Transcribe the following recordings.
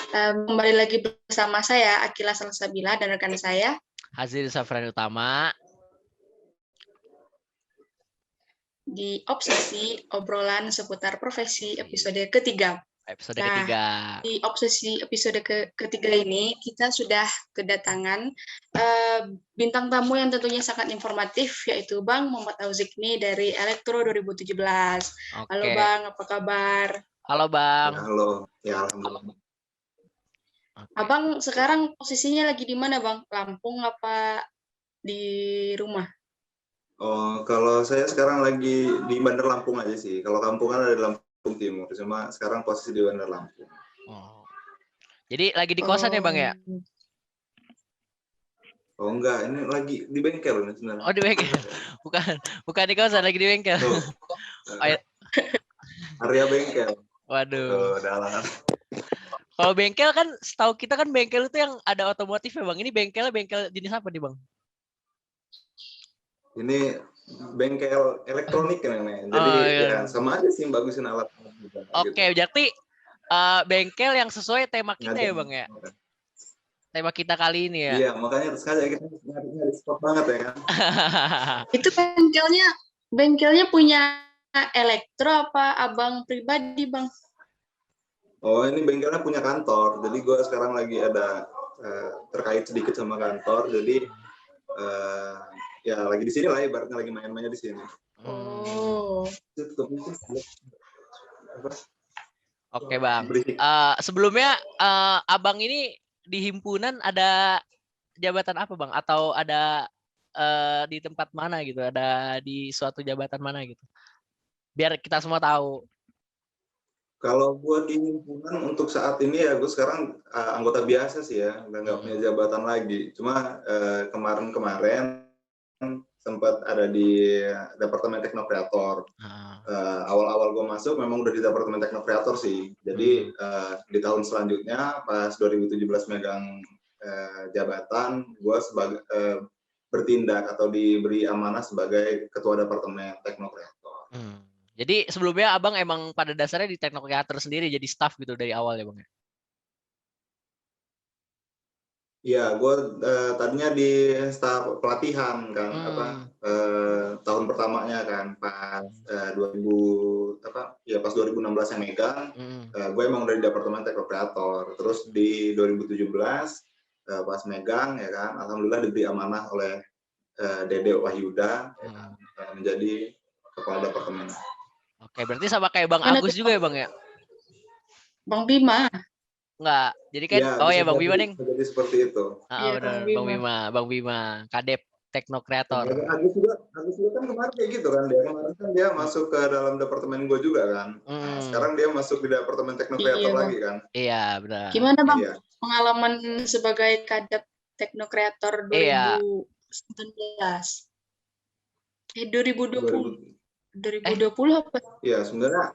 Kembali lagi bersama saya, Akila Salsabila, dan rekan saya, Hazil Safran Utama. Di Obsesi, obrolan seputar profesi, episode ketiga. Episode ketiga. Di Obsesi episode ketiga ini, kita sudah kedatangan bintang tamu yang tentunya sangat informatif, yaitu Bang Muhammad Auzikni dari Elektro 2017. Oke. Halo Bang, apa kabar? Halo Bang. Ya, halo, ya alhamdulillah. Abang sekarang posisinya lagi di mana Bang? Lampung apa di rumah? Oh, kalau saya sekarang lagi di Bandar Lampung aja sih. Kalau kampung kan ada di Lampung Timur, cuma sekarang posisi di Bandar Lampung. Oh. Jadi lagi di kosan ya Bang ya? Oh enggak, ini lagi di bengkel nih sebenarnya. Oh di bengkel, bukan di kosan, lagi di bengkel. Area bengkel. Waduh. Dalam. Kalau bengkel kan, setahu kita kan bengkel itu yang ada otomotif ya Bang. Ini bengkel jenis apa nih Bang? Ini bengkel elektronik kan nih. Jadi ya sama aja sih bagusin alat. Oke, berarti bengkel yang sesuai tema kita ya Bang ya? Tema kita kali ini ya. Iya, makanya sekali kita nyari spot banget ya kan. Itu bengkelnya punya Elektro apa abang pribadi Bang? Oh, ini bengkelnya punya kantor. Jadi gue sekarang lagi ada terkait sedikit sama kantor. Jadi ya lagi di sini lah, ibaratnya lagi main-mainnya di sini. Oh. Oke Bang. Sebelumnya abang ini di himpunan ada jabatan apa Bang? Atau ada di tempat mana gitu? Ada di suatu jabatan mana gitu? Biar kita semua tahu. Kalau gue di himpunan untuk saat ini ya gue sekarang anggota biasa sih ya, udah nggak punya jabatan lagi. Cuma kemarin sempat ada di Departemen Teknokreator. Awal-awal gue masuk memang udah di Departemen Teknokreator sih. Jadi di tahun selanjutnya pas 2017 megang jabatan, gue sebagai bertindak atau diberi amanah sebagai Ketua Departemen Teknokreator. Jadi sebelumnya abang emang pada dasarnya di Teknokreator sendiri jadi staff gitu dari awal ya Bang? Iya, gue tadinya di staff pelatihan kan, tahun pertamanya kan pas 2016 yang megang, gue emang udah di Departemen Teknokreator. Terus di 2017 pas megang ya kan, alhamdulillah diberi amanah oleh Dede Wahyuda menjadi kepala departemen. Oke, berarti sama kayak Bang Agus juga ya Bang ya? Bang Bima. Enggak, jadi kan ya, Bang Bima nih. Jadi seperti itu. Benar, Bang Bima, Kadep Teknokreator. Agus juga kan kemarin kayak gitu kan, kemarin kan dia masuk ke dalam departemen gue juga kan. Sekarang dia masuk di Departemen Teknokreator lagi kan. Iya, benar. Gimana Bang pengalaman sebagai Kadep Teknokreator 2019? 2020 apa? Iya, sebenarnya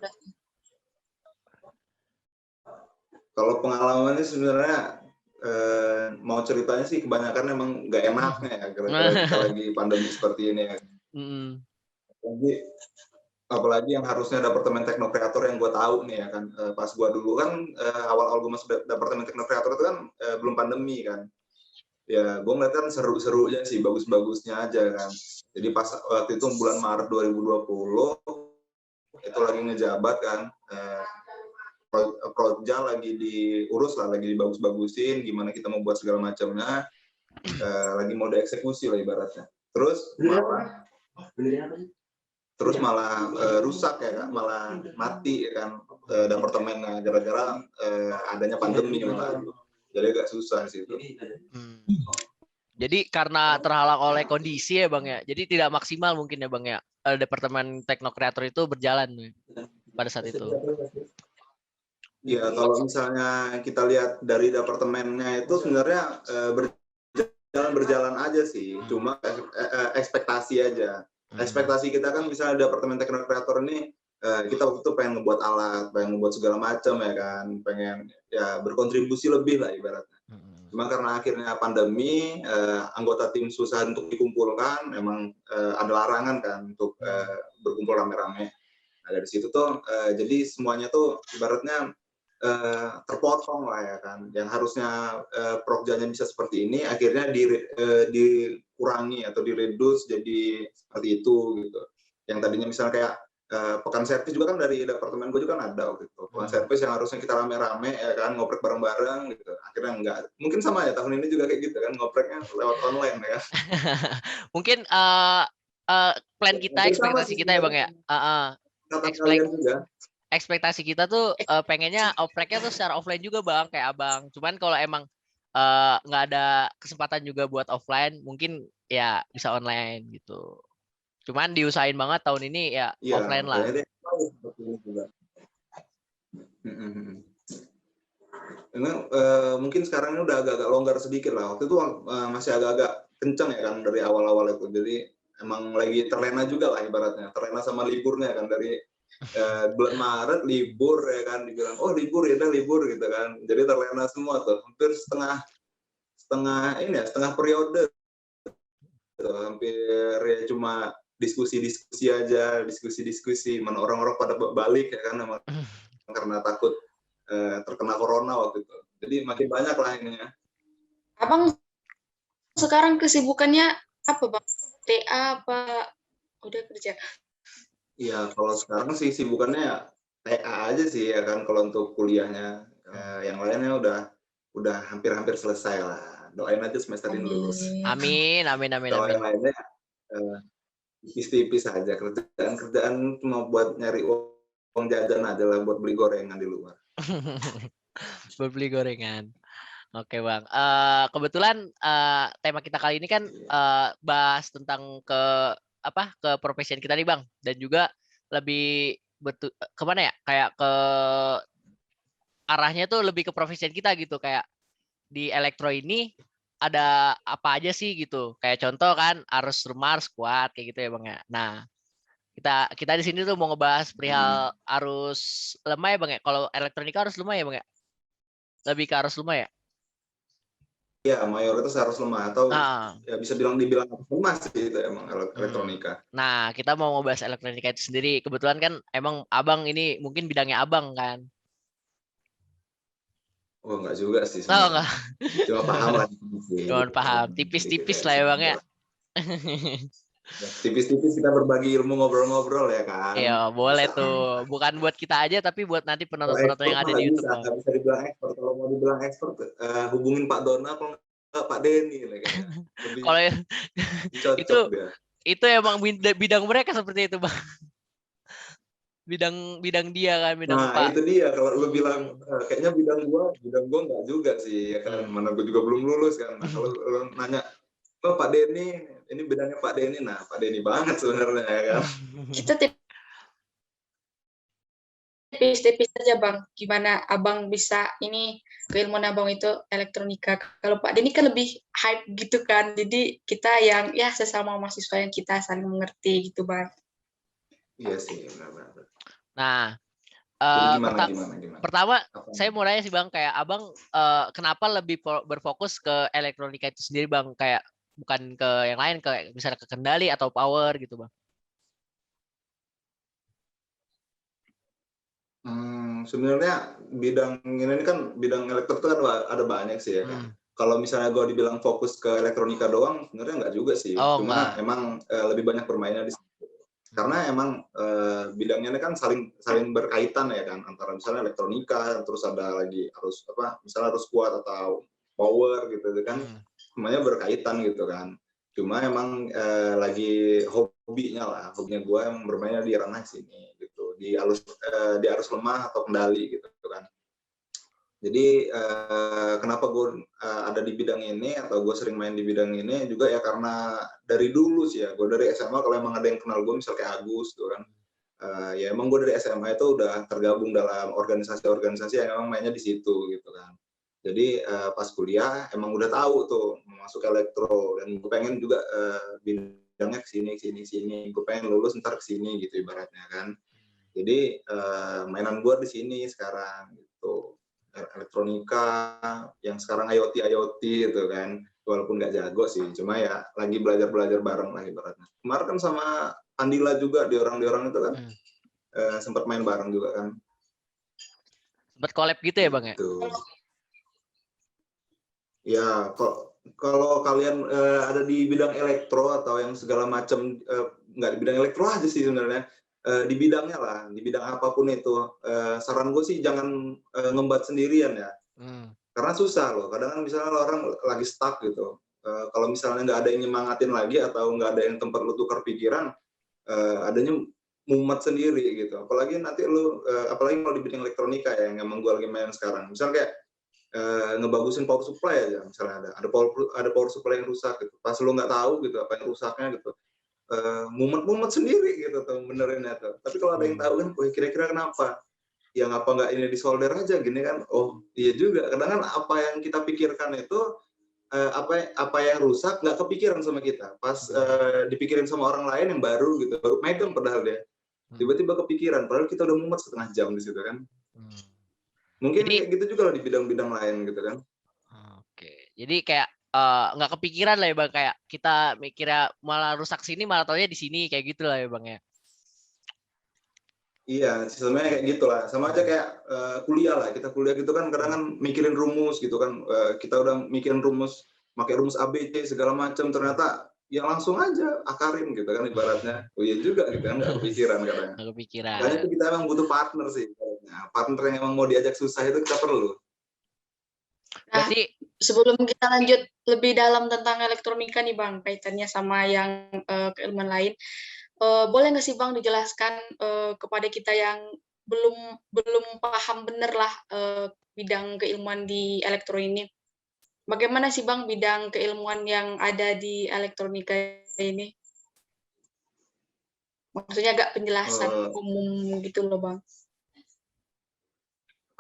kalau pengalamannya sebenarnya mau ceritanya sih kebanyakan emang nggak enaknya ya kita lagi pandemi seperti ini ya. Jadi apalagi yang harusnya Departemen Teknokreator yang gue tahu nih ya kan, pas gue dulu kan awal-awal gue masuk Departemen Teknokreator itu kan belum pandemi kan. Ya gue ngeliat kan seru-serunya sih, bagus-bagusnya aja kan. Jadi pas waktu itu bulan Maret 2020 itu lagi ngejabat kan, proja lagi diurus lah, lagi dibagus-bagusin, gimana kita mau buat segala macamnya, lagi mau dieksekusi lah ibaratnya. Terus malah rusak ya kan, malah mati ya kan departemennya gara-gara adanya pandemi lah. Jadi agak susah sih itu. Jadi karena terhalang oleh kondisi ya Bang ya, jadi tidak maksimal mungkin ya Bang ya, Departemen Teknokreator itu berjalan pada saat itu. Ya kalau misalnya kita lihat dari departemennya itu sebenarnya berjalan aja sih, cuma ekspektasi aja. Ekspektasi kita kan misalnya Departemen Teknokreator ini kita waktu itu pengen ngebuat alat, pengen ngebuat segala macam ya kan, pengen ya berkontribusi lebih lah ibaratnya. Cuma karena akhirnya pandemi, anggota tim susah untuk dikumpulkan, memang ada larangan kan untuk berkumpul rame-rame. Nah dari situ tuh jadi semuanya tuh ibaratnya terpotong lah ya kan, yang harusnya prokjanya bisa seperti ini akhirnya dikurangi atau direduce jadi seperti itu gitu. Yang tadinya misalnya kayak pekan servis juga kan dari departemen gue juga kan ada waktu itu, pekan servis yang harusnya kita rame-rame ya kan, ngoprek bareng-bareng gitu, akhirnya enggak. Mungkin sama ya tahun ini juga kayak gitu kan, ngopreknya lewat online ya. Mungkin plan kita, ekspektasi kita ya Bang ya. Kalian juga. Ekspektasi kita tuh pengennya opreknya tuh secara offline juga Bang, kayak Abang. Cuman kalau emang nggak ada kesempatan juga buat offline, mungkin ya bisa online gitu. Cuman diusahain banget tahun ini ya offline lah. Mungkin sekarang ini udah agak-agak longgar sedikit lah. Waktu itu masih agak-agak kenceng ya kan dari awal-awal itu. Jadi emang lagi terlena juga lah ibaratnya. Terlena sama liburnya kan dari bulan Maret libur ya kan, dibilang oh libur ya udah libur gitu kan, jadi terlena semua tuh, hampir setengah periode gitu. Hampir ya cuma diskusi aja, diskusi mana orang-orang pada balik ya kan, emang karena takut terkena corona waktu itu, jadi makin banyak lah ininya. Abang sekarang kesibukannya apa Bang? TA apa udah kerja? Iya, kalau sekarang sih sibukannya TA aja sih ya kan, kalau untuk kuliahnya. Yang lainnya udah hampir selesai lah. Doain aja semester ini lulus. Amin. Kalau yang lainnya tipis-tipis aja, kerjaan cuma buat nyari uang jajan aja lah, buat beli gorengan di luar. Buat beli gorengan. Oke Bang. Kebetulan tema kita kali ini kan bahas tentang ke profesi kita nih Bang, dan juga lebih kemana ya, kayak ke arahnya tuh lebih ke profesi kita gitu, kayak di elektro ini ada apa aja sih gitu, kayak contoh kan arus lemah, arus kuat kayak gitu ya Bang ya. Nah kita di sini tuh mau ngebahas perihal arus lemah ya Bang ya. Kalau elektronika arus lemah ya Bang ya, lebih ke arus lemah ya. Iya, mayoritas harus lemah atau ya bisa dibilang lemah sih itu emang elektronika. Nah, kita mau ngebahas elektronika itu sendiri. Kebetulan kan emang Abang ini mungkin bidangnya Abang kan. Oh, enggak juga sih sebenarnya. Oh, enggak. Cuma paham lah. Cuma paham, tipis-tipis lah ya Bang ya. Tipis-tipis kita berbagi ilmu, ngobrol-ngobrol ya kan. Iya, boleh tuh. Bukan buat kita aja, tapi buat nanti penonton-penonton yang ada di YouTube. Nggak bisa dibilang expert. Kalau mau dibilang expert, hubungin Pak Dona atau Pak Denny. Kalau itu emang bidang mereka seperti itu Bang. Bidang dia kan, Pak. Itu dia. Kalau lu bilang kayaknya bidang gua nggak juga sih, ya kan. Mana gua juga belum lulus kan. Nah, kalau lu nanya, oh Pak Denny, ini bidangnya Pak Denny. Nah, Pak Denny banget sebenarnya ya kan. Kita tipis-tipis aja Bang, gimana Abang bisa ini keilmuan Abang itu elektronika. Kalau Pak Denny kan lebih hype gitu kan, jadi kita yang ya sesama mahasiswa yang kita saling mengerti gitu Bang. Iya sih, benar. Nah, gimana? Pertama saya mau nanya sih Bang, kayak Abang kenapa lebih berfokus ke elektronika itu sendiri Bang, kayak bukan ke yang lain, kayak misalnya ke kendali atau power gitu Bang? Sebenarnya bidang ini kan, bidang elektro kan ada banyak sih ya kan. Kalau misalnya gue dibilang fokus ke elektronika doang, sebenarnya enggak juga sih. Cuma emang lebih banyak bermainnya di situ. Karena emang bidangnya ini kan saling berkaitan ya kan, antara misalnya elektronika, terus ada lagi misalnya arus kuat atau power gitu kan, semuanya berkaitan gitu kan. Cuma emang lagi hobinya gue yang bermainnya di ranah sini gitu, di arus lemah atau kendali gitu kan. Jadi kenapa gue ada di bidang ini atau gue sering main di bidang ini juga ya karena dari dulu sih ya, gue dari SMA kalau emang ada yang kenal gue misal kayak Agus tuh kan, ya emang gue dari SMA itu udah tergabung dalam organisasi-organisasi yang emang mainnya di situ gitu kan. Jadi pas kuliah emang udah tahu tuh mau masuk elektro, dan gue pengen juga bidangnya kesini, gue pengen lulus ntar kesini gitu ibaratnya kan. Jadi mainan gue di sini sekarang gitu. Elektronika yang sekarang IoT gitu kan, walaupun nggak jago sih, cuma ya lagi belajar bareng lah ibaratnya. Kemarin kan sama Andila juga di orang itu kan sempat main bareng juga kan. Berkolab gitu ya Bang ya? Gitu. Ya, kalau kalian ada di bidang elektro atau yang segala macam, nggak di bidang elektro aja sih sebenarnya, di bidangnya lah, di bidang apapun itu, saran gue sih jangan ngembat sendirian ya. Karena susah loh, kadang kan misalnya orang lagi stuck gitu, kalau misalnya nggak ada yang nyemangatin lagi atau nggak ada yang tempat lu tukar pikiran, adanya mumet sendiri gitu. Apalagi nanti apalagi kalau di bidang elektronika ya, yang emang gue lagi main sekarang. Misal kayak ngebagusin power supply aja, misalnya ada power supply yang rusak gitu, pas lu nggak tahu gitu apa yang rusaknya gitu, mumet sendiri gitu tuh benerinnya tuh. Tapi kalau ada yang tahu kan, wah kira-kira kenapa? Ya ngapa nggak ini disolder aja gini kan? Oh iya juga, kadang kan apa yang kita pikirkan itu apa yang rusak nggak kepikiran sama kita, pas dipikirin sama orang lain yang baru gitu, baru megang padahal dia, tiba-tiba kepikiran, padahal kita udah mumet setengah jam di situ kan. Mungkin Jadi, kayak gitu juga lah di bidang-bidang lain gitu kan. Oke, jadi kayak nggak kepikiran lah ya Bang, kayak kita mikirnya malah rusak sini, malah taunya di sini, kayak gitu lah ya Bang ya. Iya, sistemnya kayak gitulah. Sama aja kayak kuliah lah. Kita kuliah gitu kan kadang kan mikirin rumus gitu kan. Kita udah mikirin rumus, pakai rumus ABC segala macam, ternyata ya langsung aja akarin gitu kan ibaratnya. Oh iya juga gitu kan, nggak kepikiran katanya. Nggak kepikiran. Makanya itu kita emang butuh partner sih. Partner yang emang mau diajak susah itu kita perlu. Nah, sebelum kita lanjut lebih dalam tentang elektronika nih Bang, kaitannya sama yang keilmuan lain, boleh nggak sih Bang dijelaskan kepada kita yang belum paham bener lah bidang keilmuan di elektro ini, bagaimana sih Bang bidang keilmuan yang ada di elektronika ini? Maksudnya agak penjelasan umum gitu loh Bang.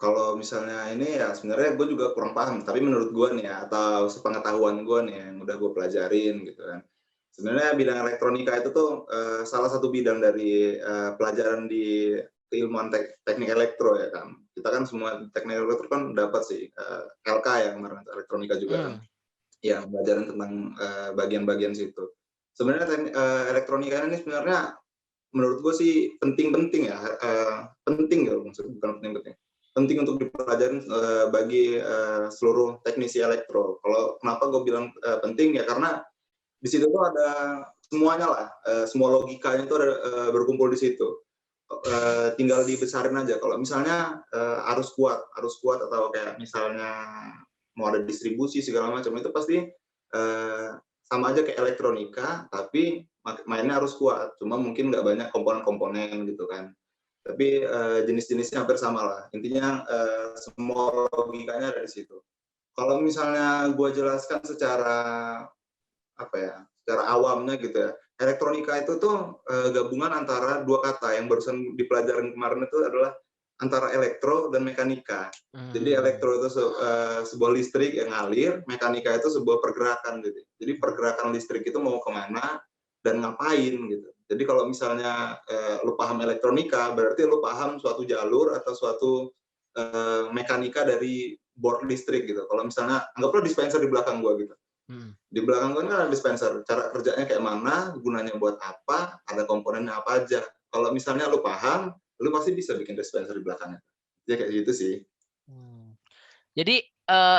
Kalau misalnya ini ya sebenarnya gue juga kurang paham, tapi menurut gue nih ya, atau sepengetahuan gue nih yang udah gue pelajarin gitu kan. Sebenarnya bidang elektronika itu tuh salah satu bidang dari pelajaran di keilmuan teknik elektro ya kan. Kita kan semua teknik elektro kan dapat sih LK ya kemarin, elektronika juga kan. Ya, pelajaran tentang bagian-bagian situ. Sebenarnya elektronika ini sebenarnya menurut gue sih penting-penting ya, penting ya maksudnya, bukan penting-penting. Penting untuk dipelajarin bagi seluruh teknisi elektro. Kalau kenapa gue bilang penting ya karena di situ tuh ada semuanya lah, semua logikanya itu ada berkumpul di situ. Tinggal dibesarin aja. Kalau misalnya arus kuat atau kayak misalnya mau ada distribusi segala macam itu pasti sama aja kayak elektronika, tapi mainnya harus kuat. Cuma mungkin nggak banyak komponen-komponen gitu kan. Tapi jenis-jenisnya hampir sama lah. Intinya semua logikanya ada di situ. Kalau misalnya gue jelaskan secara secara awamnya gitu ya, elektronika itu tuh gabungan antara dua kata yang barusan dipelajarin kemarin itu adalah antara elektro dan mekanika. Jadi elektro itu sebuah listrik yang ngalir, mekanika itu sebuah pergerakan gitu. Jadi pergerakan listrik itu mau kemana dan ngapain gitu. Jadi kalau misalnya lu paham elektronika, berarti lu paham suatu jalur atau suatu mekanika dari board listrik gitu. Kalau misalnya anggaplah dispenser di belakang gua gitu. Di belakang gua kan ada dispenser, cara kerjanya kayak mana, gunanya buat apa, ada komponennya apa aja. Kalau misalnya lu paham, lu pasti bisa bikin dispenser di belakangnya. Ya kayak gitu sih. Jadi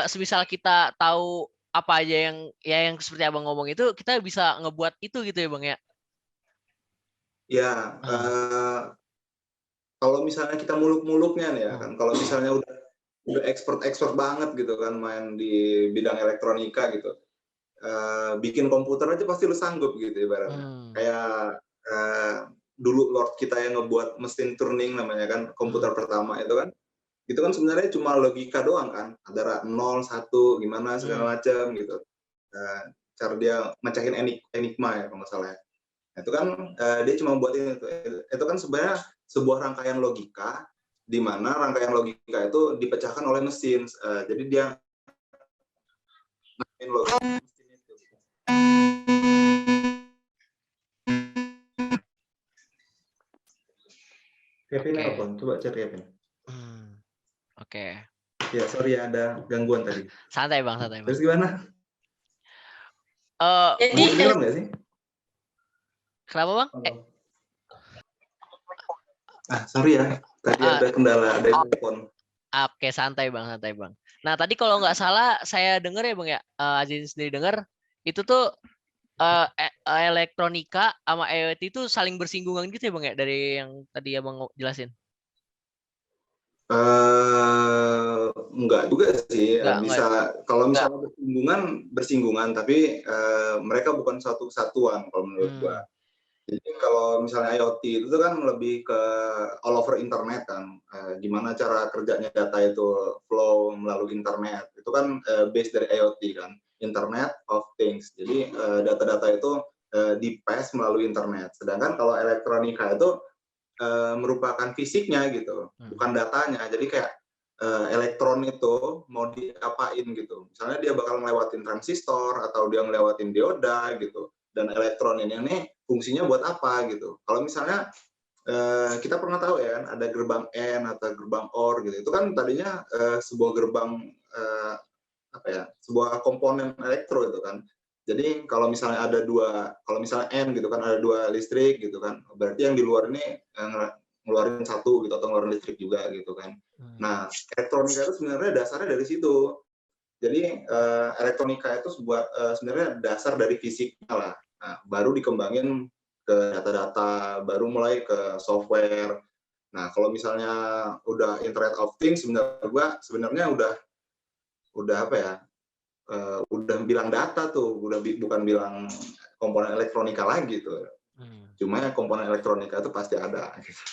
semisal kita tahu apa aja yang seperti Abang ngomong itu, kita bisa ngebuat itu gitu ya Bang ya? Ya, kalau misalnya kita muluk-muluknya nih ya kan, kalau misalnya udah expert banget gitu kan main di bidang elektronika gitu, bikin komputer aja pasti lu sanggup gitu ibaratnya. Kayak dulu Lord kita yang ngebuat mesin Turing namanya kan, komputer pertama itu kan sebenarnya cuma logika doang kan, ada 0, 1, gimana segala macam gitu. Cara dia mecahin enigma ya kalau nggak salah ya. Itu kan dia cuma buat itu kan sebenarnya sebuah rangkaian logika di mana rangkaian logika itu dipecahkan oleh mesin. Jadi dia logika mesin itu. Kevin apa? Coba cek Kevin. Oke. Ya sorry ya ada gangguan tadi. Santai Bang. Terus gimana? Jadi nggak sih? Kenapa Bang? Sorry ya, tadi ada kendala, ada telepon. Oke, santai bang, santai bang. Nah tadi kalau nggak salah saya dengar ya bang ya, Azin sendiri dengar itu tuh elektronika sama IoT itu saling bersinggungan gitu ya bang ya, dari yang tadi abang jelasin? Enggak juga sih, Enggak. bisa kalau misalnya bersinggungan, tapi mereka bukan satu kesatuan kalau menurut gua. Jadi kalau misalnya IoT itu kan lebih ke all over internet kan, gimana cara kerjanya data itu flow melalui internet. Itu kan base dari IoT kan, Internet of Things. Jadi data-data itu di-pass melalui internet. Sedangkan kalau elektronika itu merupakan fisiknya gitu, bukan datanya. Jadi kayak elektron itu mau diapain gitu. Misalnya dia bakal ngelewatin transistor atau dia ngelewatin dioda gitu. Dan elektron ini fungsinya buat apa gitu. Kalau misalnya kita pernah tahu ya kan ada gerbang N atau gerbang OR gitu. Itu kan tadinya sebuah gerbang sebuah komponen elektro itu kan. Jadi kalau misalnya kalau misalnya N gitu kan ada dua listrik gitu kan. Berarti yang di luar ini ngeluarin satu gitu atau ngeluarin listrik juga gitu kan. Nah, elektronika itu sebenarnya dasarnya dari situ. Jadi elektronika itu sebenarnya dasar dari fisiknya lah. Nah, baru dikembangin ke data-data, baru mulai ke software. Nah, kalau misalnya udah Internet of Things, sebenarnya udah apa ya? Udah bilang data tuh, bukan bilang komponen elektronika lagi tuh. Cuma komponen elektronika itu pasti ada. Gitu.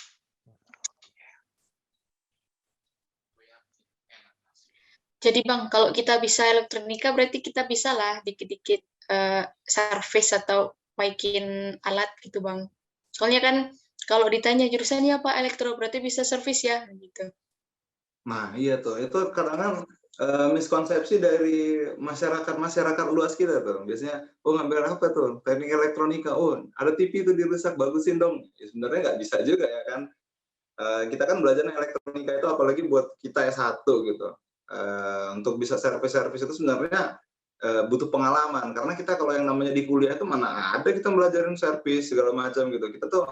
Jadi Bang, kalau kita bisa elektronika berarti kita bisa lah dikit-dikit service atau bikin alat gitu Bang. Soalnya kan kalau ditanya jurusannya apa elektro berarti bisa service ya gitu. Nah iya tuh, itu kadang-kadang miskonsepsi dari masyarakat luas kita tuh. Biasanya, oh ngambil apa tuh? Teknik elektronika. Oh ada TV tuh dirusak, bagusin dong. Ya, sebenarnya nggak bisa juga ya kan. Kita kan belajarnya elektronika itu apalagi buat kita S1 gitu. Untuk bisa servis-servis itu sebenarnya butuh pengalaman karena kita kalau yang namanya di kuliah itu mana ada kita belajarin servis segala macam gitu. Kita tuh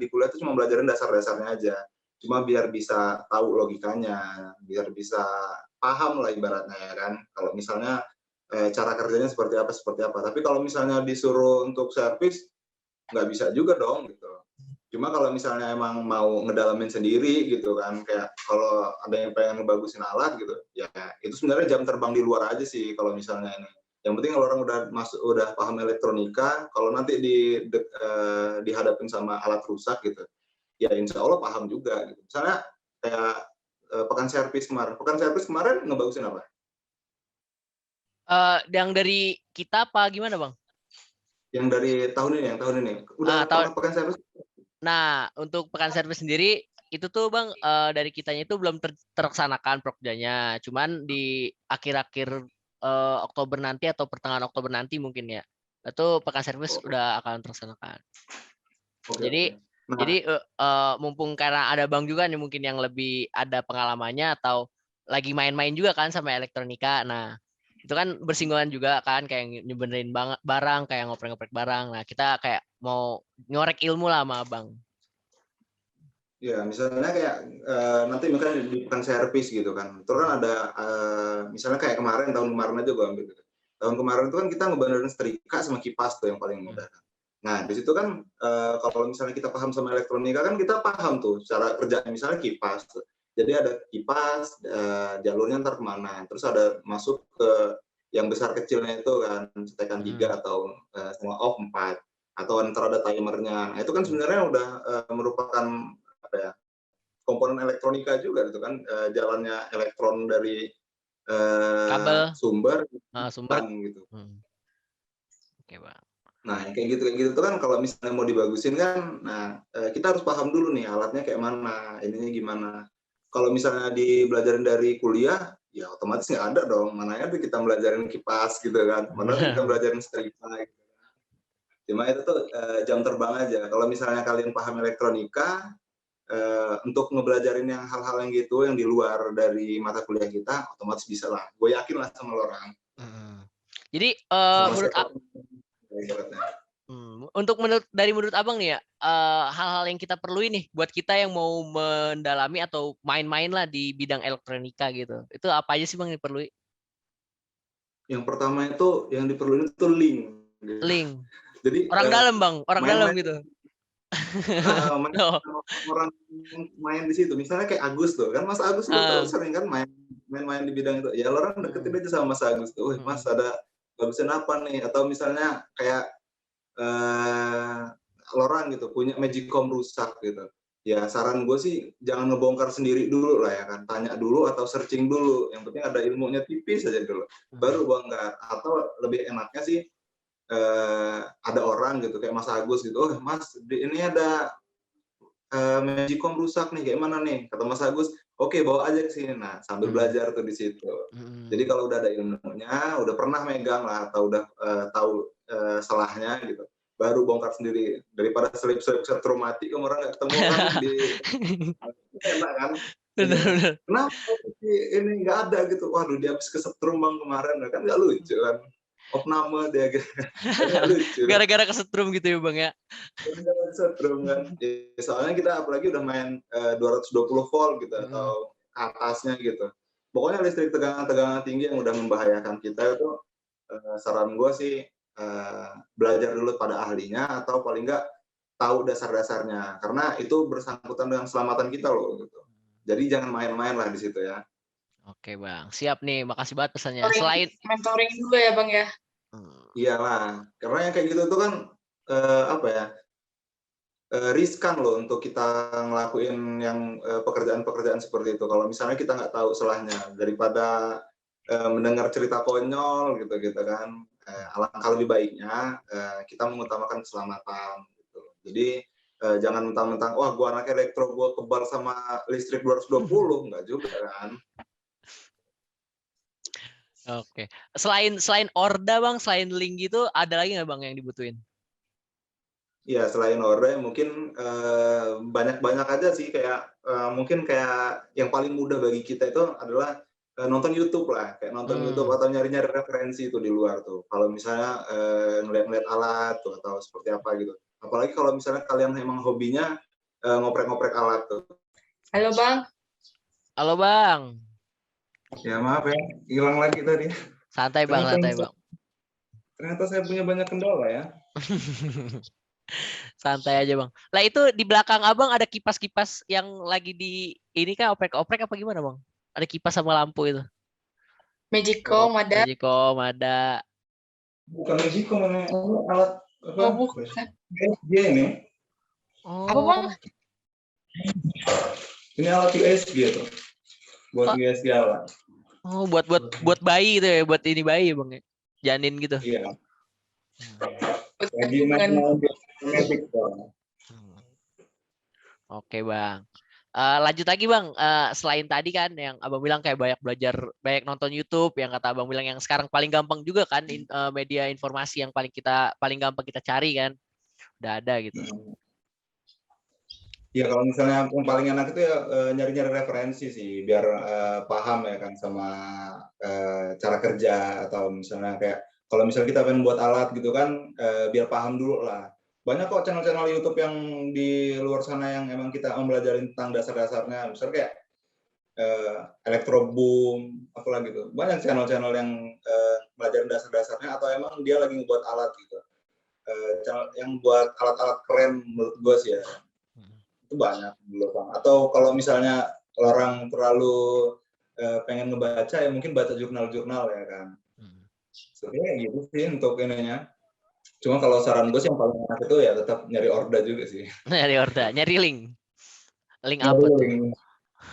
di kuliah itu cuma belajarin dasar-dasarnya aja. Cuma biar bisa tahu logikanya, biar bisa paham lah ibaratnya ya kan. Kalau misalnya cara kerjanya seperti apa. Tapi kalau misalnya disuruh untuk servis nggak bisa juga dong gitu. Cuma kalau misalnya emang mau ngedalamin sendiri gitu kan, kayak kalau ada yang pengen ngebagusin alat gitu, ya itu sebenarnya jam terbang di luar aja sih kalau misalnya ini. Yang penting kalau orang udah paham elektronika, kalau nanti dihadapin sama alat rusak gitu, ya insya Allah paham juga gitu. Misalnya kayak pekan servis kemarin ngebagusin apa? Yang dari kita apa gimana bang? Yang dari tahun ini. Udah pernah pekan servis? Nah, untuk pekan servis sendiri itu tuh bang dari kitanya itu belum terlaksanakan prokjanya, cuman di akhir-akhir Oktober nanti atau pertengahan Oktober nanti mungkin ya, itu pekan servis udah akan terlaksanakan. Jadi mumpung karena ada bang juga nih mungkin yang lebih ada pengalamannya atau lagi main-main juga kan sama elektronika. Nah itu kan bersinggungan juga kan kayak nyebenerin barang, kayak ngoprek-ngoprek barang. Nah kita kayak mau ngorek ilmu lah sama abang. Ya misalnya kayak nanti misalnya di pekan servis gitu kan. Terus kan ada misalnya kayak tahun kemarin aja gue ambil gitu. Tahun kemarin itu kan kita ngebenerin setrika sama kipas tuh yang paling mudah. Nah di situ kan kalau misalnya kita paham sama elektronika kan kita paham tuh cara kerjanya misalnya kipas. Jadi ada kipas, jalurnya ntar kemana. Terus ada masuk ke yang besar kecilnya itu kan, setekan 3 atau sama off 4. Atau ntar ada timernya. Nah itu kan sebenarnya udah merupakan apa ya, komponen elektronika juga gitu kan, jalannya elektron dari kabel sumber gitu. Oke bang. Nah kayak gitu tuh kan kalau misalnya mau dibagusin kan, nah kita harus paham dulu nih alatnya kayak mana, ininya gimana. Kalau misalnya dibelajarin dari kuliah, ya otomatis nggak ada dong. Mana ada kita belajarin kipas gitu kan, mana kita belajarin setrika gitu. Cuma itu tuh jam terbang aja. Kalau misalnya kalian paham elektronika, untuk ngebelajarin yang hal-hal yang gitu, yang di luar dari mata kuliah kita, otomatis bisa lah. Gue yakin lah sama lo orang. Jadi untuk menurut abang nih ya, hal-hal yang kita perlu ini buat kita yang mau mendalami atau main-main lah di bidang elektronika gitu, itu apa aja sih bang yang diperluin? Yang pertama itu yang diperluin itu link. Link. Jadi Orang dalam bang, orang dalam gitu. Orang main di situ, misalnya kayak Agus tuh kan, Mas Agus lo tuh sering kan main di bidang itu, ya lo orang deketin aja sama Mas Agus tuh, Mas ada bagusan apa nih, atau misalnya kayak Lorang gitu punya Magicom rusak gitu, ya saran gue sih jangan ngebongkar sendiri dulu lah ya kan, tanya dulu atau searching dulu, yang penting ada ilmunya tipis aja dulu, baru bongkar. Atau lebih enaknya sih ada orang gitu kayak Mas Agus gitu, oh Mas ini ada Magicom rusak nih, kayak mana nih, kata Mas Agus, oke bawa aja ke sini. Nah sambil belajar tuh di situ. Jadi kalau udah ada ilmunya, udah pernah megang lah atau udah tahu salahnya gitu, baru bongkar sendiri, daripada selip-selip setrum mati orang nggak ketemu kan di enak kan. Benar. Kenapa ini nggak ada gitu, waduh dia habis kesetrum bang kemarin, kan nggak lucu kan, opname dia gitu. Lucu. Gara-gara kesetrum gitu ya bang ya. Gara-gara kesetrum kan. Ya, soalnya kita apalagi udah main 220 volt gitu atau atasnya gitu. Pokoknya listrik tegangan tinggi yang udah membahayakan kita itu, saran gue sih belajar dulu pada ahlinya atau paling nggak tahu dasar-dasarnya, karena itu bersangkutan dengan keselamatan kita loh gitu. Jadi jangan main-main lah di situ ya. Oke bang, siap nih, makasih banget pesannya. Selain mentoring juga ya bang ya. Iyalah, karena yang kayak gitu tuh kan apa ya, riskan loh untuk kita ngelakuin yang pekerjaan-pekerjaan seperti itu. Kalau misalnya kita nggak tahu salahnya, daripada mendengar cerita konyol gitu kan, alangkah lebih baiknya kita mengutamakan keselamatan gitu. Jadi jangan mentang-mentang wah gua anak elektro, gua kebal sama listrik 220, enggak juga kan. Oke. Selain Orda bang, selain link gitu, ada lagi nggak bang yang dibutuhin? Ya selain Orda mungkin banyak aja sih, kayak mungkin kayak yang paling mudah bagi kita itu adalah nonton YouTube lah, kayak nonton YouTube atau nyari-nyari referensi itu di luar tuh. Kalau misalnya ngeliat-ngeliat alat tuh atau seperti apa gitu. Apalagi kalau misalnya kalian emang hobinya ngoprek-ngoprek alat tuh. Halo bang. Halo bang. Ya maaf ya, hilang lagi tadi. Santai bang, santai bang. Ternyata saya punya banyak kendala ya. Santai aja bang. Lah itu di belakang abang ada kipas-kipas yang lagi di ini kah oprek-oprek apa gimana bang? Ada kipas sama lampu itu. Magicom ada. Magicom ada. Bukan Magicom, ini alat apa? Oh bukan. USG ini. Oh. Apa bang? Ini alat USG tuh. Buat USG alat. Oh, buat bayi itu ya, buat ini bayi bang ya, janin gitu. Iya. Jadi main magic. Oke bang. Lanjut lagi bang. Selain tadi kan yang abang bilang kayak banyak belajar, banyak nonton YouTube, yang kata abang bilang yang sekarang paling gampang juga kan media informasi yang paling gampang kita cari kan, udah ada gitu. Ya kalau misalnya yang paling enak itu ya nyari-nyari referensi sih, biar paham ya kan sama cara kerja, atau misalnya kayak kalau misalnya kita pengen buat alat gitu kan, biar paham dulu lah. Banyak kok channel-channel YouTube yang di luar sana yang emang kita mempelajari tentang dasar-dasarnya, misalnya kayak Electro Boom, apalagi gitu. Banyak channel-channel yang belajar dasar-dasarnya, atau emang dia lagi ngebuat alat gitu. Yang buat alat-alat keren menurut gue sih ya. Itu banyak dulu bang. Atau kalau misalnya orang terlalu pengen ngebaca ya mungkin baca jurnal-jurnal ya kan. Sebenarnya gitu sih untuk ininya. Cuma kalau saran gue sih yang paling enak itu ya tetap nyari Orda juga sih. Nyari Orda, nyari link apa tuh?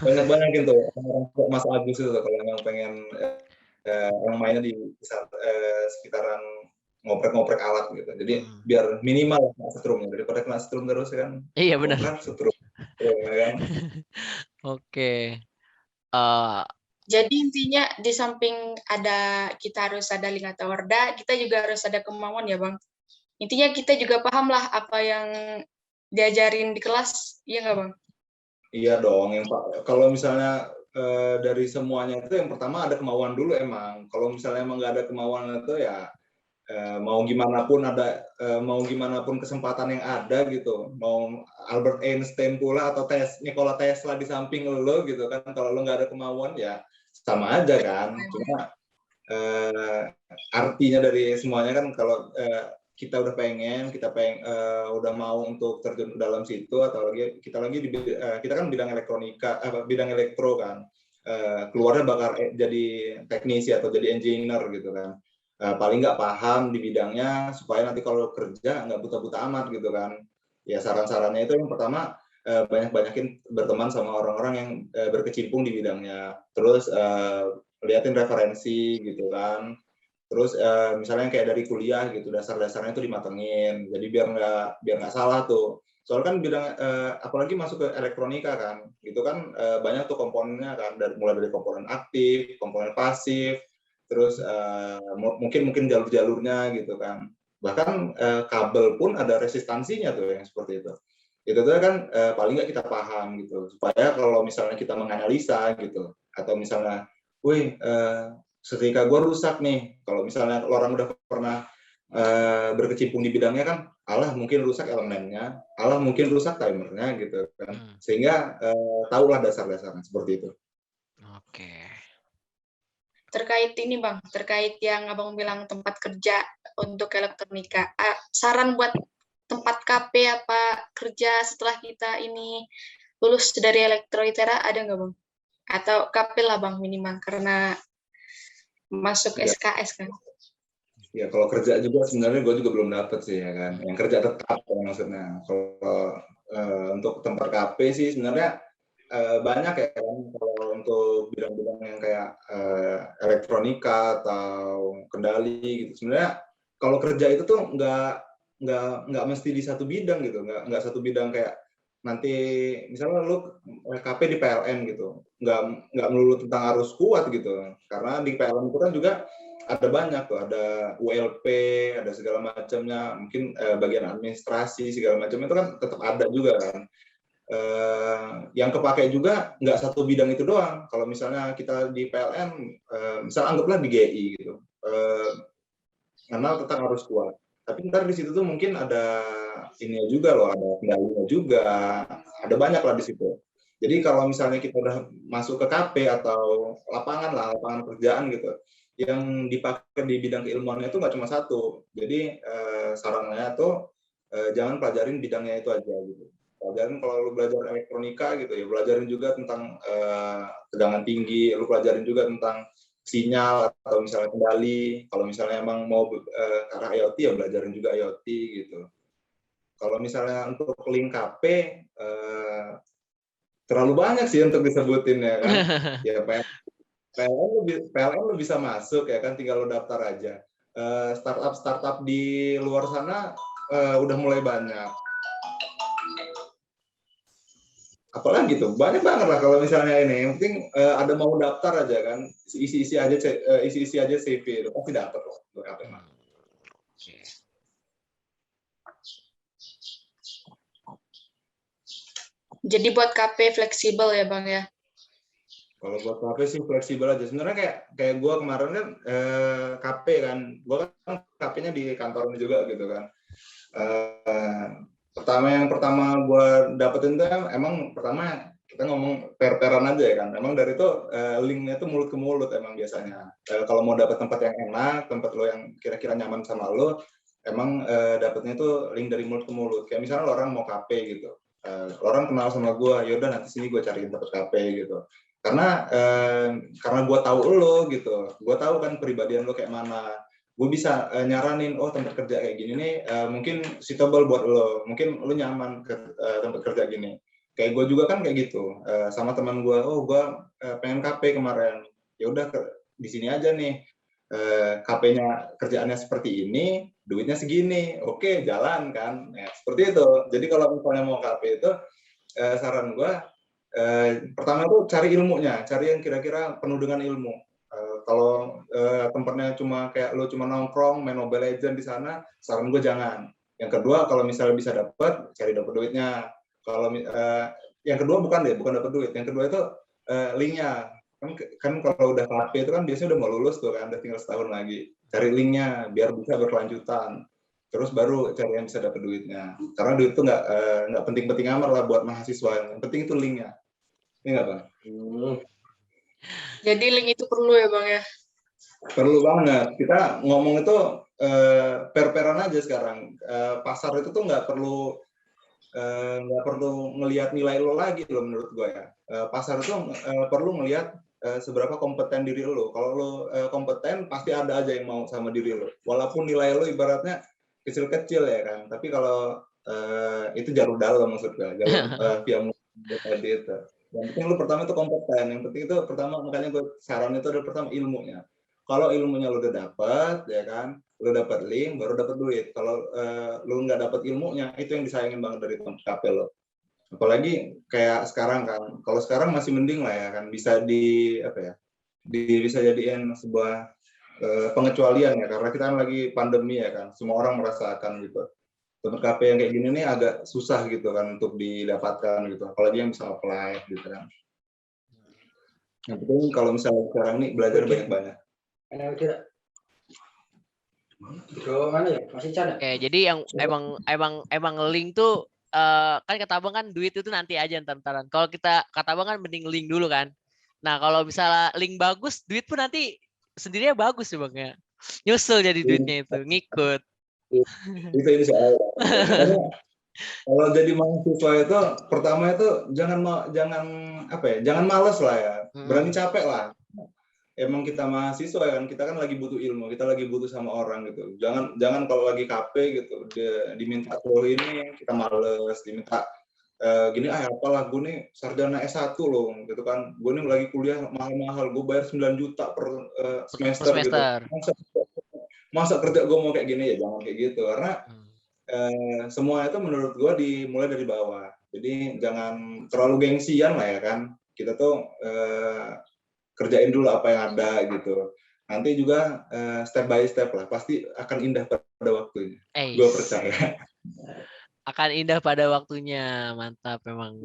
Banyak-banyakin tuh orang Mas Agus itu kalau yang pengen yang mainnya di sekitaran ngoprek-ngoprek alat gitu. Jadi biar minimal kena setrumnya, daripada kena setrum terus kan. Iya benar. Setrum. Ya kan? Oke. Jadi intinya di samping kita harus ada link atau Orda, kita juga harus ada kemauan ya bang. Intinya kita juga paham lah apa yang diajarin di kelas, iya nggak bang? Iya dong. Kalau misalnya dari semuanya itu yang pertama ada kemauan dulu emang. Kalau misalnya emang nggak ada kemauan itu ya mau gimana pun kesempatan yang ada gitu, mau Albert Einstein pula atau Nikola Tesla di samping lo gitu kan, kalau lo nggak ada kemauan ya sama aja kan. Cuma artinya dari semuanya kan kalau kita udah udah mau untuk terjun ke dalam situ, atau kita kan bidang elektronika, bidang elektro kan, keluarnya bakal jadi teknisi atau jadi engineer gitu kan. Paling nggak paham di bidangnya supaya nanti kalau kerja nggak buta-buta amat gitu kan. Ya saran-sarannya itu yang pertama, banyak-banyakin berteman sama orang-orang yang berkecimpung di bidangnya. Terus liatin referensi gitu kan. Terus misalnya kayak dari kuliah gitu, dasar-dasarnya itu dimatengin. Jadi biar nggak salah tuh. Soalnya kan bidang apalagi masuk ke elektronika kan, itu kan banyak tuh komponennya kan, mulai dari komponen aktif, komponen pasif, terus mungkin jalur-jalurnya gitu kan. Bahkan kabel pun ada resistansinya tuh yang seperti itu. Itu tuh kan paling nggak kita paham gitu, supaya kalau misalnya kita menganalisa gitu, atau misalnya, setrika gue rusak nih, kalau misalnya orang udah pernah berkecimpung di bidangnya kan, mungkin rusak elemennya, mungkin rusak timernya gitu kan, sehingga tahulah dasar-dasarnya seperti itu. Oke. Terkait ini Bang, terkait yang Abang bilang tempat kerja untuk elektronika, saran buat tempat KP apa kerja setelah kita ini lulus dari Elektro ITERA ada nggak Bang? Atau KP lah Bang minimal, karena masuk SKS kan. Ya kalau kerja juga sebenarnya gue juga belum dapet sih ya kan, yang kerja tetap maksudnya. Kalau untuk tempat KP sih sebenarnya banyak ya kan, kalau untuk bidang-bidang yang kayak elektronika atau kendali gitu. Sebenarnya kalau kerja itu tuh nggak mesti di satu bidang gitu, nggak satu bidang kayak nanti misalnya lu KP di PLN gitu, nggak melulu tentang arus kuat gitu, karena di PLN itu kan juga ada banyak tuh, ada ULP, ada segala macamnya, mungkin bagian administrasi segala macam itu kan tetap ada juga kan. Yang kepakai juga nggak satu bidang itu doang. Kalau misalnya kita di PLN, misal anggaplah di GI gitu, kenal tentang arus kuat. Tapi ntar di situ tuh mungkin ada ini juga loh, ada kendalinya juga, ada banyak lah di situ. Jadi kalau misalnya kita udah masuk ke KP atau lapangan kerjaan gitu, yang dipakai di bidang keilmuannya itu nggak cuma satu. Jadi sarannya tuh jangan pelajarin bidangnya itu aja gitu. Pelajarin kalau lu belajar elektronika gitu ya, pelajarin juga tentang tegangan tinggi, lu pelajarin juga tentang sinyal atau misalnya kendali. Kalau misalnya emang mau ke arah IoT ya belajarin juga IoT gitu. Kalau misalnya untuk link KP terlalu banyak sih untuk disebutin ya kan. Ya PLN lu bisa masuk ya kan, tinggal lu daftar aja. Startup di luar sana udah mulai banyak. Apalagi tuh banyak banget lah kalau misalnya ini, yang penting ada mau daftar aja kan, isi aja CV itu pasti dapat loh untuk KP mah. Jadi buat KP fleksibel ya Bang ya? Kalau buat KP sih fleksibel aja. Sebenarnya kayak gue kemarin kan KP kan, gue kan KP-nya di kantornya juga gitu kan. Yang pertama gue dapetin tuh emang pertama kita ngomong per-peran aja ya kan. Emang dari itu linknya tuh mulut ke mulut emang biasanya. Kalau mau dapet tempat yang enak, tempat lo yang kira-kira nyaman sama lo, emang dapetnya tuh link dari mulut ke mulut. Kayak misalnya lo orang mau KP gitu, orang kenal sama gue, yaudah nanti sini gue cariin tempat KP gitu. Karena gue tahu lo gitu, gue tahu kan pribadian lo kayak mana, gue bisa nyaranin, oh tempat kerja kayak gini nih mungkin suitable buat lo, mungkin lo nyaman ke tempat kerja gini. Kayak gue juga kan kayak gitu, sama teman gue, oh gue pengen KP kemarin, ya udah di sini aja nih, KP-nya kerjaannya seperti ini, duitnya segini, oke jalan kan, ya, seperti itu. Jadi kalau misalnya mau KP itu saran gue, pertama tuh cari ilmunya, cari yang kira-kira penuh dengan ilmu. Kalau tempatnya cuma kayak lo cuma nongkrong main Mobile Legends di sana, saran gue jangan. Yang kedua kalau misalnya bisa dapat, cari dapat duitnya. Kalau yang kedua bukan dapat duit, yang kedua itu linknya. kan kalau udah KP itu kan biasanya udah mau lulus tuh kan, udah tinggal setahun lagi. Cari linknya biar bisa berkelanjutan. Terus baru cari yang bisa dapat duitnya. Karena duit itu nggak penting-penting amat lah buat mahasiswa. Yang penting itu linknya. Ini nggak Bang? Jadi link itu perlu ya Bang ya? Perlu banget. Kita ngomong itu per-peran aja sekarang. Pasar itu tuh nggak perlu ngelihat nilai lo lagi loh menurut gue ya. Pasar itu perlu ngelihat seberapa kompeten diri lo. Kalau lo kompeten, pasti ada aja yang mau sama diri lo. Walaupun nilai lo ibaratnya kecil-kecil ya kan. Tapi kalau itu jalur dalam maksud gue, jalur via tadi itu. Yang penting lo pertama itu kompeten. Yang penting itu pertama, makanya gue saran itu adalah pertama ilmunya. Kalau ilmunya lo udah dapat, ya kan, lo dapat link, baru dapat duit. Kalau lo nggak dapat ilmunya, itu yang disayangin banget dari tempat KP lo. Apalagi kayak sekarang kan, kalau sekarang masih mending lah ya kan, bisa bisa jadiin sebuah pengecualian ya, karena kita kan lagi pandemi ya kan, semua orang merasakan gitu. Tempat KP yang kayak gini nih agak susah gitu kan untuk didapatkan gitu, apalagi yang bisa apply gitu kan. Yang penting kalau misalnya sekarang nih belajar banyak-banyak. Oke, jadi yang emang link tuh kan kata Abang kan duit itu nanti aja ntar-ntaran. Kalau kata Abang kan mending link dulu kan. Nah, kalau misalnya link bagus, duit pun nanti sendirinya bagus ya Bang ya. Nyusul jadi duitnya itu, ngikut. Itu soal. Kalau jadi mahasiswa itu pertama itu jangan malas lah ya. Berani capek lah. Emang kita mahasiswa kan, kita kan lagi butuh ilmu, kita lagi butuh sama orang gitu. Jangan kalau lagi KP gitu, diminta tuh ini kita males, diminta gini apalah gue nih sarjana S1 loh gitu kan. Gue nih lagi kuliah mahal-mahal, gue bayar 9 juta per semester gitu. Masa kerja gue mau kayak gini, ya jangan kayak gitu, karena semua itu menurut gue dimulai dari bawah. Jadi jangan terlalu gengsian lah ya kan. Kita tuh kerjain dulu apa yang ada gitu. Nanti juga step by step lah, pasti akan indah pada waktunya. Gue percaya. Akan indah pada waktunya, mantap memang.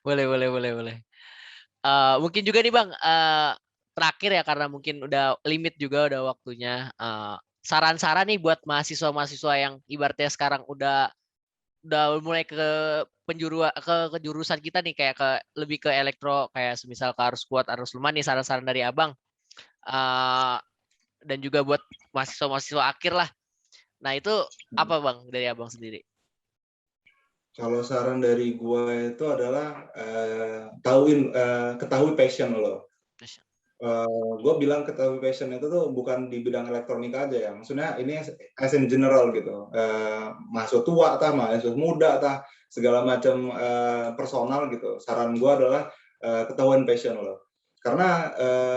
boleh. Mungkin juga nih Bang, terakhir ya karena mungkin udah limit juga udah waktunya. Saran-saran nih buat mahasiswa-mahasiswa yang ibaratnya sekarang udah mulai ke jurusan kita nih, kayak lebih ke elektro, kayak semisal ke arus kuat, arus lemah nih, saran-saran dari Abang dan juga buat mahasiswa akhir lah. Nah itu apa Bang dari Abang sendiri? Kalau saran dari gue itu adalah ketahui passion lo. Gue bilang ketahui passion itu tuh bukan di bidang elektronika aja ya, maksudnya ini as in general gitu, mahasiswa tua mahasiswa muda segala macam personal gitu. Saran gue adalah ketahuan passion lo, karena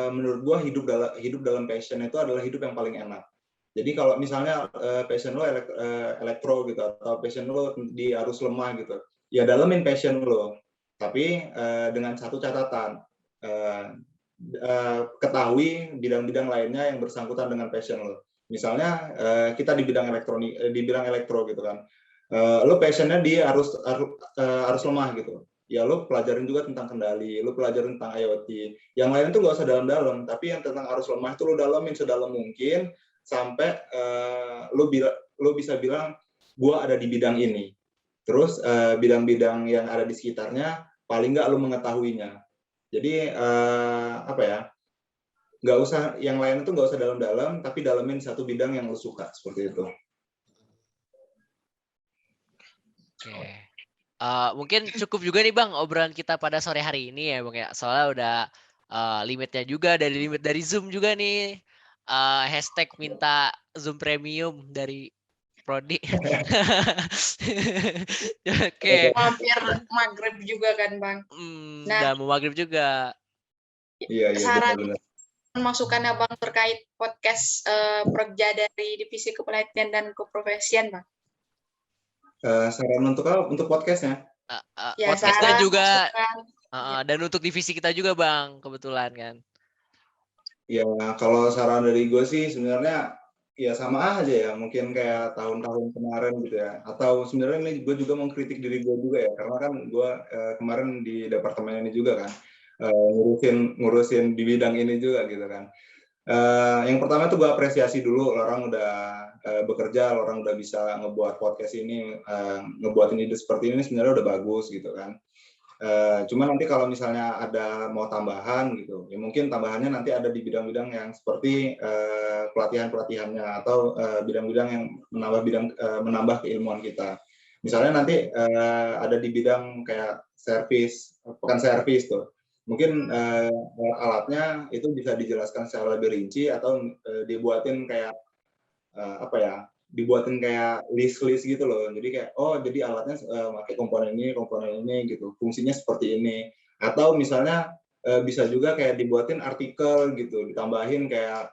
menurut gue hidup dalam passion itu adalah hidup yang paling enak. Jadi kalau misalnya passion lo elektro gitu, atau passion lo di arus lemah gitu, ya dalemin passion lo, tapi dengan satu catatan, ketahui bidang-bidang lainnya yang bersangkutan dengan passion lo. Misalnya kita di bidang elektro gitu kan, lo passionnya di arus lemah gitu, ya lo pelajarin juga tentang kendali, lo pelajarin tentang IoT. Yang lain itu nggak usah dalam-dalam, tapi yang tentang arus lemah itu lo dalamin sedalam mungkin sampai lo bisa bilang gua ada di bidang ini. Terus bidang-bidang yang ada di sekitarnya paling nggak lo mengetahuinya. Jadi nggak usah yang lain itu nggak usah dalam-dalam, tapi dalamin satu bidang yang lo suka, seperti itu. Oke. Mungkin cukup juga nih Bang obrolan kita pada sore hari ini ya Bang ya. Soalnya udah limitnya juga, limit dari Zoom juga nih. Hashtag minta Zoom Premium dari Prodi. Oke. Hampir maghrib juga kan Bang. Nah, mau maghrib juga. Iya, saran masukan Abang terkait podcast Progja dari Divisi Kepenelitian dan Keprofesian Bang. Saran untuk podcastnya? Ya, podcastnya juga dan untuk divisi kita juga Bang, kebetulan kan. Ya kalau saran dari gue sih sebenarnya ya sama aja ya, mungkin kayak tahun-tahun kemarin gitu ya, atau sebenarnya ini gue juga mengkritik diri gue juga ya, karena kan gue kemarin di departemen ini juga kan, ngurusin di bidang ini juga gitu kan. Yang pertama tuh gue apresiasi dulu orang udah bekerja, orang udah bisa ngebuat podcast ini, ngebuatin ide seperti ini sebenarnya udah bagus gitu kan. Cuma nanti kalau misalnya ada mau tambahan gitu, ya mungkin tambahannya nanti ada di bidang-bidang yang seperti pelatihan-pelatihannya atau bidang-bidang yang menambah keilmuan kita. Misalnya nanti ada di bidang kayak pekan servis tuh. Mungkin alatnya itu bisa dijelaskan secara lebih rinci atau dibuatin kayak dibuatin kayak list gitu loh. Jadi kayak jadi alatnya pakai komponen ini gitu. Fungsinya seperti ini. Atau misalnya bisa juga kayak dibuatin artikel gitu, ditambahin kayak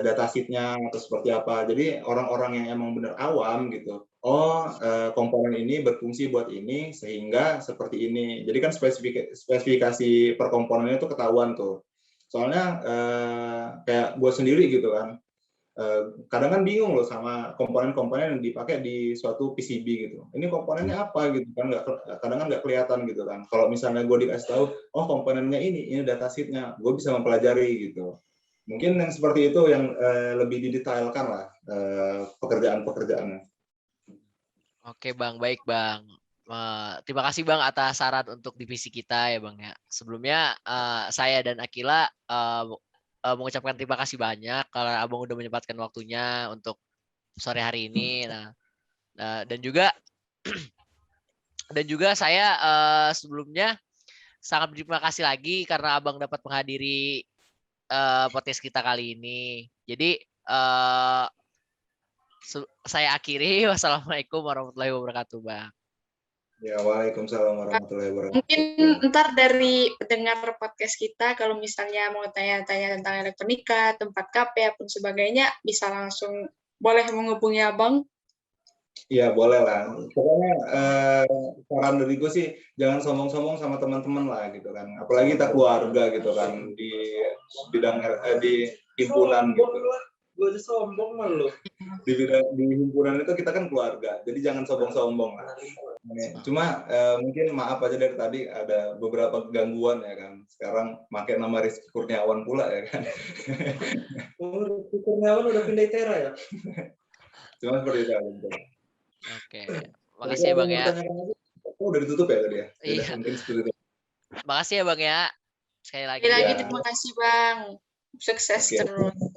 datasheet-nya atau seperti apa. Jadi orang-orang yang emang bener awam gitu. Komponen ini berfungsi buat ini sehingga seperti ini. Jadi kan spesifikasi per komponennya itu ketahuan tuh. Soalnya kayak gue sendiri gitu kan. Kadang kan bingung loh sama komponen-komponen yang dipakai di suatu PCB gitu. Ini komponennya apa gitu kan? Kadang kan nggak kelihatan gitu kan. Kalau misalnya gue dikasih tahu, komponennya ini datasheet-nya, gue bisa mempelajari gitu. Mungkin yang seperti itu yang lebih didetailkan lah pekerjaan-pekerjaannya. Oke Bang, baik Bang. Terima kasih Bang atas saran untuk divisi kita ya Bang ya. Sebelumnya saya dan Akila mengucapkan terima kasih banyak karena Abang udah menyempatkan waktunya untuk sore hari ini. Dan juga saya sebelumnya sangat berterima kasih lagi karena Abang dapat menghadiri podcast kita kali ini. Jadi saya akhiri. Wassalamualaikum warahmatullahi wabarakatuh, Bang. Ya, waalaikumsalam warahmatullahi wabarakatuh. Mungkin ntar dari pendengar podcast kita, kalau misalnya mau tanya-tanya tentang elektronika, tempat KP, apapun sebagainya, bisa langsung boleh menghubungi Abang. Iya, boleh lah. Pokoknya saran dari gue sih, jangan sombong-sombong sama teman-teman lah gitu kan. Apalagi kita keluarga gitu kan, di bidang di himpunan gitu. Gue aja sombong mah lo. Di himpunan itu kita kan keluarga, jadi jangan sombong-sombong lah. Cuma mungkin maaf aja dari tadi ada beberapa gangguan ya kan. Sekarang pakai nama Rizky Kurniawan pula ya kan. Rizky Kurniawan udah pindah Tera ya. Cuma seperti itu aja. Oke, makasih ya Bang ya. Udah ditutup ya tadi ya? Iya. Mungkin seperti itu. Makasih ya Bang ya. Sekali lagi. Terima kasih Bang. Sukses terus.